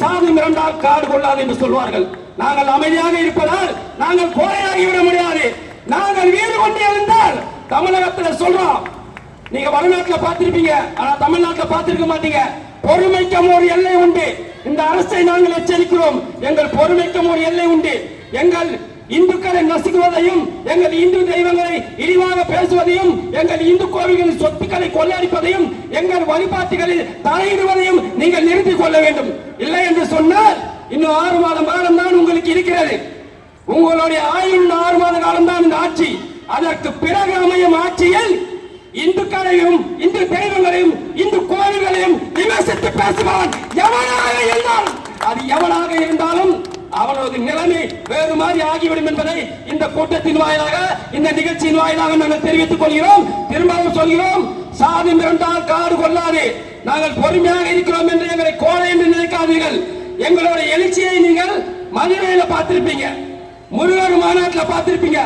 சாதி மிரண்டால் காடு கொள்ளாது என்று சொல்வார்கள். நாங்கள் அமைதியாக இருப்பதால் நாங்கள் கோழையாகிவிட முடியாது. நாங்கள் வீடு கொண்டு இருந்தால் தமிழகத்தில் சொல்றோம், நீங்க வடநாட்டில் பார்த்திருப்பீங்க, ஆனா தமிழ்நாட்டில் பார்த்திருக்க மாட்டீங்க. பொறுமைக்கும் ஒரு எல்லை உண்டு. இந்த அரசை நாங்கள் எச்சரிக்கிறோம், எங்கள் பொறுமைக்கும் ஒரு எல்லை உண்டு. எங்கள் இந்துக்களை நசுக்குவதையும், எங்கள் இந்து தெய்வங்களை இழிவாக பேசுவதையும், எங்கள் இந்து கோவில்களின் சொத்துக்களை கொள்ளையடிப்பதையும், எங்கள் வழிபாட்டுகளில் தலையிடுவதையும் நீங்கள் நிறுத்திக் கொள்ள வேண்டும். இல்லை என்று சொன்னால் இன்னும் 6 மாத காலம் தான் உங்களுக்கு இருக்கிறது. உங்களுடைய ஆயுள் 6 மாத காலம் தான் இந்த ஆட்சி. அதற்கு பிறகு அமையும் ஆட்சியில் இந்துக்களையும், இந்து தெய்வங்களையும், இந்து கோவில்களையும் விமர்சித்து பேசுவான் எவனாக இருந்தாலும், அது எவனாக இருந்தாலும் அவனது நிலைமை வேறு மாதிரி ஆகிவிடும் என்பதை இந்த கூட்டத்தின் வாயிலாக, இந்த நிகழ்ச்சியின் வாயிலாக நாங்கள் தெரிவித்துக் கொள்கிறோம். திரும்பவும் சொல்கிறோம், சாதி மிரண்டால் காடு கொள்ளாது. நாங்கள் பொறுமையாக இருக்கிறோம் என்று எங்களை கோழை என்று நினைக்காதீர்கள். எங்களுடைய எழுச்சியை நீங்கள் மதுரையில பார்த்திருப்பீங்க, முருகர் மாநாட்டில் பார்த்திருப்பீங்க.